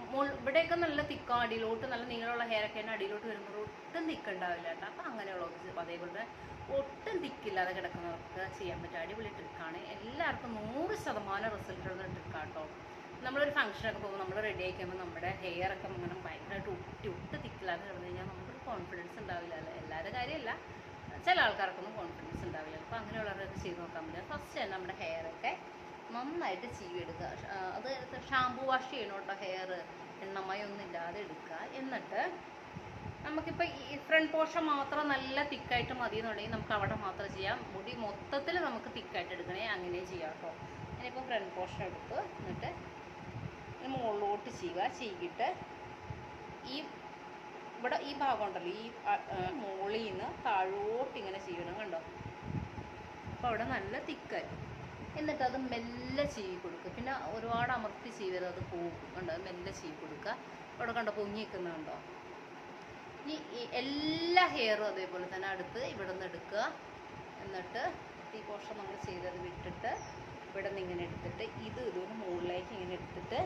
ഇവിടെയൊക്കെ നല്ല തിക്കോ അടിയിലോട്ട് നല്ല നീളമുള്ള ഹെയറൊക്കെ തന്നെ അടിയിലോട്ട് വരുമ്പോൾ ഒട്ടും തിക്കുണ്ടാവില്ല കേട്ടോ. അപ്പോൾ അങ്ങനെയുള്ളവർക്ക് അതേപോലെ ഒട്ടും തിക്കില്ലാതെ കിടക്കുന്നവർക്ക് ചെയ്യാൻ പറ്റും അടിപൊളി ട്രിക്കാണ്. എല്ലാവർക്കും 100% റിസൾട്ടുള്ള ട്രിക്കാട്ടോ. നമ്മളൊരു ഫംഗ്ഷനൊക്കെ പോകുമ്പോൾ നമ്മൾ റെഡി ആയിക്കുമ്പോൾ നമ്മുടെ ഹെയറൊക്കെ ഇങ്ങനെ ഭയങ്കരമായിട്ട് ഒട്ട് തിക്കില്ലാതെ കിടന്നു കഴിഞ്ഞാൽ നമുക്കൊരു കോൺഫിഡൻസ് ഉണ്ടാവില്ല. അല്ലേ, എല്ലാവരുടെ കാര്യമല്ല, ചില ആൾക്കാർക്കൊന്നും കോൺഫിഡൻസ് ഉണ്ടാവില്ല. അപ്പോൾ അങ്ങനെയുള്ളവരൊക്കെ ചെയ്ത് നോക്കാൻ പറ്റില്ല. ഫസ്റ്റ് തന്നെ നമ്മുടെ ഹെയറൊക്കെ നന്നായിട്ട് ചീവിയെടുക്കുക. അത് ഷാമ്പൂ വാഷ് ചെയ്യണം കേട്ടോ. ഹെയർ എണ്ണമയൊന്നും ഇല്ലാതെ എടുക്കുക. എന്നിട്ട് നമുക്കിപ്പോൾ ഈ ഫ്രണ്ട് പോർഷൻ മാത്രം നല്ല തിക്കായിട്ട് മതി എന്നുണ്ടെങ്കിൽ നമുക്ക് അവിടെ മാത്രം ചെയ്യാം. മുടി മൊത്തത്തിൽ നമുക്ക് തിക്കായിട്ട് എടുക്കണേ അങ്ങനെ ചെയ്യാം കേട്ടോ. ഞാനിപ്പോൾ ഫ്രണ്ട് പോർഷൻ എടുത്ത് എന്നിട്ട് മുകളിലോട്ട് ചെയ്തിട്ട് ഇവിടെ ഈ ഭാഗം ഉണ്ടല്ലോ, ഈ മുകളിൽ നിന്ന് താഴോട്ട് ഇങ്ങനെ ചെയ്യണം. കണ്ടോ, അപ്പോൾ അവിടെ നല്ല തിക്കായി. എന്നിട്ട് അത് മെല്ലെ ചീവി കൊടുക്കുക. പിന്നെ ഒരുപാട് അമർത്തി ചെയ്യരുത്, അത് പോകും. കണ്ടോ, മെല്ലെ ചീവി കൊടുക്കുക. അവിടെ കണ്ടോ പൊങ്ങി നിൽക്കുന്നുണ്ടോ. ഇനി ഈ എല്ലാ ഹെയറും അതേപോലെ തന്നെ അടുത്ത് ഇവിടെ നിന്ന് എടുക്കുക. എന്നിട്ട് ഈ പോർഷൻ നമ്മൾ ചെയ്തത് വിട്ടിട്ട് ഇവിടെ നിന്ന് ഇങ്ങനെ എടുത്തിട്ട് ഇതുകൊണ്ട് മുകളിലേക്ക് ഇങ്ങനെ എടുത്തിട്ട്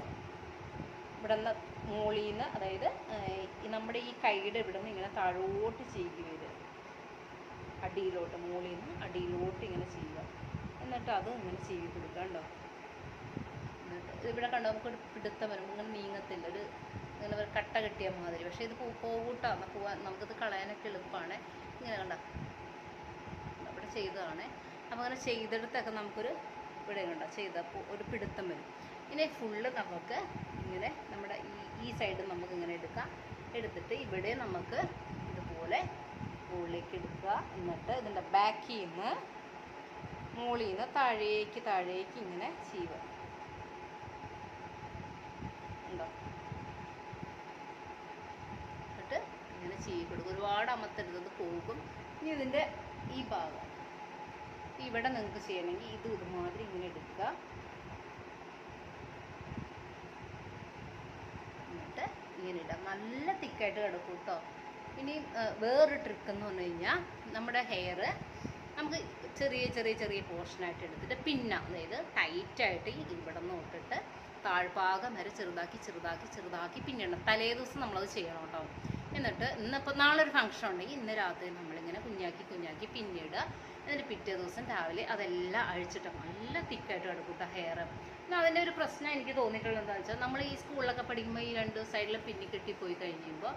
ഇവിടെ നിന്ന് മുകളിൽ നിന്ന്, അതായത് നമ്മുടെ ഈ കൈയുടെ ഇവിടെ നിന്ന് ഇങ്ങനെ താഴോട്ട് ചെയ്ത് വരിക. അടിയിലോട്ട്, മുകളിൽ നിന്ന് അടിയിലോട്ട് ഇങ്ങനെ ചെയ്യുക. എന്നിട്ട് അത് ഇങ്ങനെ ചെയ്ത് കൊടുക്കുക. കണ്ടോ, എന്നിട്ട് ഇവിടെ കണ്ടോ നമുക്കൊരു പിടുത്തം വരും, ഇങ്ങനെ നീങ്ങത്തില്ല, ഒരു ഇങ്ങനെ ഒരു കട്ട കെട്ടിയ മാതിരി. പക്ഷേ ഇത് പോകൂട്ടാണ്, നമുക്കിത് കളയാനൊക്കെ എളുപ്പമാണ്. ഇങ്ങനെ കണ്ടോ ഇവിടെ ചെയ്തതാണ്. അപ്പോൾ അങ്ങനെ ചെയ്തെടുത്തൊക്കെ നമുക്കൊരു ഇവിടെ കണ്ടോ ചെയ്തപ്പോൾ ഒരു പിടുത്തം വരും. ഇനി ഫുള്ള് നമുക്ക് ഇങ്ങനെ നമ്മുടെ ഈ സൈഡ് നമുക്ക് ഇങ്ങനെ എടുക്കാം. എടുത്തിട്ട് ഇവിടെ നമുക്ക് ഇതുപോലെ മുകളിലേക്ക് എടുക്കുക. എന്നിട്ട് ഇതിൻ്റെ ബാക്കിൽ നിന്ന് മുകളിൽ നിന്ന് താഴേക്ക് ഇങ്ങനെ ചെയ്യുക. ഉണ്ടോ, എന്നിട്ട് ഇങ്ങനെ ചെയ്ത് കൊടുക്കും. ഒരുപാട് അമർത്തരുത്, പോകും. ഇനി ഇതിൻ്റെ ഈ ഭാഗം ഇവിടെ നിങ്ങൾക്ക് ചെയ്യണമെങ്കിൽ ഇതുമാതിരി ഇങ്ങനെ എടുക്കുക. എന്നിട്ട് ഇങ്ങനെ ഇടാം. നല്ല തിക്കായിട്ട് കിടക്കും കേട്ടോ. ഇനി വേറൊരു ട്രിക്ക് എന്ന് പറഞ്ഞു കഴിഞ്ഞാൽ നമ്മുടെ ഹെയർ നമുക്ക് ചെറിയ പോർഷനായിട്ട് എടുത്തിട്ട് പിന്നെ അതായത് ടൈറ്റായിട്ട് ഇവിടെ നിന്ന് തൊട്ടിട്ട് താഴ്ഭാഗം വരെ ചെറുതാക്കി പിന്നിടണം. തലേ ദിവസം നമ്മളത് ചെയ്യണം കേട്ടോ. എന്നിട്ട് ഇന്നിപ്പോൾ നാളെ ഒരു ഫംഗ്ഷൻ ഉണ്ടെങ്കിൽ ഇന്ന് രാത്രി നമ്മളിങ്ങനെ കുഞ്ഞാക്കി പിന്നിടുക. എന്നിട്ട് പിറ്റേ ദിവസം രാവിലെ അതെല്ലാം അഴിച്ചിട്ട് നല്ല തിക്കായിട്ട് കിടക്കും കേട്ടോ ഹെയർ. പിന്നെ അതിൻ്റെ ഒരു പ്രശ്നം എനിക്ക് തോന്നിയിട്ടുള്ളത് എന്താണെന്ന് വെച്ചാൽ, നമ്മൾ ഈ സ്കൂളിലൊക്കെ പഠിക്കുമ്പോൾ ഈ രണ്ട് സൈഡിൽ പിന്നി കെട്ടിപ്പോയി കഴിയുമ്പോൾ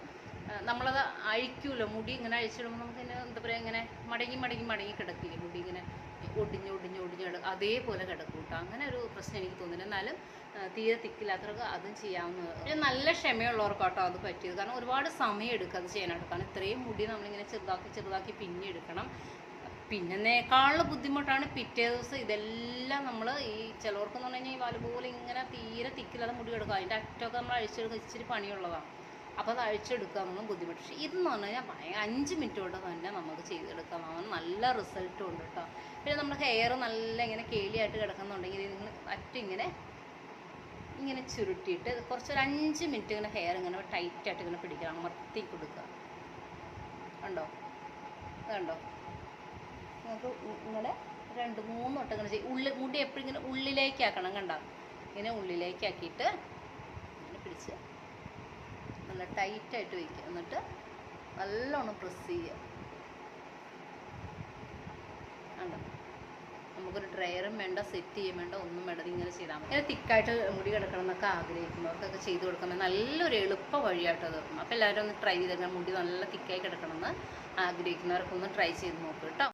നമ്മളത് അഴിക്കൂല്ലോ. മുടി ഇങ്ങനെ അഴിച്ചിടുമ്പോൾ നമുക്ക് എന്താ പറയുക, ഇങ്ങനെ മടങ്ങി കിടക്കില്ലേ മുടി, ഇങ്ങനെ ഒടിഞ്ഞ് അതേപോലെ കിടക്കും കേട്ടോ. അങ്ങനെ ഒരു പ്രശ്നം എനിക്ക് തോന്നുന്നില്ല. എന്നാലും തീരെ തിക്കില്ലാത്തവർക്ക് അതും ചെയ്യാവുന്നത്. നല്ല ക്ഷമയുള്ളവർക്ക് കേട്ടോ അത് പറ്റിയത്. കാരണം ഒരുപാട് സമയം എടുക്കും അത് ചെയ്യാനായിട്ട്. കാരണം ഇത്രയും മുടി നമ്മളിങ്ങനെ ചെറുതാക്കി പിന്നെ എടുക്കണം. പിന്നേക്കാളും ബുദ്ധിമുട്ടാണ് പിറ്റേ ദിവസം ഇതെല്ലാം നമ്മൾ ഈ ചിലവർക്കെന്ന് പറഞ്ഞു കഴിഞ്ഞാൽ ഈ വാല് പോലെ ഇങ്ങനെ തീരെ തിക്കില്ലാതെ മുടി എടുക്കുക. അതിൻ്റെ അറ്റമൊക്കെ നമ്മൾ അഴിച്ചെടുക്കുക ഇച്ചിരി പണിയുള്ളതാണ്. അപ്പോൾ അത് അഴിച്ചെടുക്കുക നമ്മൾ ബുദ്ധിമുട്ട്. പക്ഷേ ഇതെന്ന് പറഞ്ഞു കഴിഞ്ഞാൽ 5 മിനിറ്റ് കൊണ്ട് തന്നെ നമുക്ക് ചെയ്തെടുക്കാം. നല്ല റിസൾട്ടും ഉണ്ട് കേട്ടോ. പിന്നെ നമ്മുടെ ഹെയർ നല്ല ഇങ്ങനെ കേളിയായിട്ട് കിടക്കുന്നുണ്ടെങ്കിൽ നിങ്ങൾ ഇങ്ങനെ ചുരുട്ടിയിട്ട് കുറച്ചൊരു 5 മിനിറ്റ് ഇങ്ങനെ ഹെയർ ഇങ്ങനെ ടൈറ്റായിട്ട് ഇങ്ങനെ പിടിക്കണം, അമർത്തി കൊടുക്കുക. കണ്ടോ നമുക്ക് ഇങ്ങനെ 2-3 വട്ടം ഇങ്ങനെ ചെയ്യും. മുടി എപ്പോഴും ഇങ്ങനെ ഉള്ളിലേക്കാക്കണം. കണ്ടോ, ഇങ്ങനെ ഉള്ളിലേക്കാക്കിയിട്ട് ഇങ്ങനെ പിടിച്ച് നല്ല ടൈറ്റായിട്ട് വയ്ക്കുക. എന്നിട്ട് നല്ലോണം പ്രസ് ചെയ്യുക. കണ്ടോ, നമുക്കൊരു ഡ്രയറും വേണ്ട, സെറ്റ് ചെയ്യും വേണ്ട, ഒന്നും വേണ്ട. ഇങ്ങനെ ചെയ്താൽ മതി. ഇങ്ങനെ തിക്കായിട്ട് മുടി കിടക്കണം എന്നൊക്കെ ആഗ്രഹിക്കുന്നവർക്കൊക്കെ ചെയ്ത് കൊടുക്കുമ്പോൾ നല്ലൊരു എളുപ്പ വഴിയായിട്ട് അത്. അപ്പോൾ എല്ലാവരും ഒന്ന് ട്രൈ ചെയ്ത്, മുടി നല്ല തിക്കായി കിടക്കണമെന്ന് ആഗ്രഹിക്കുന്നവർക്കൊന്ന് ട്രൈ ചെയ്ത് നോക്കുക കേട്ടോ.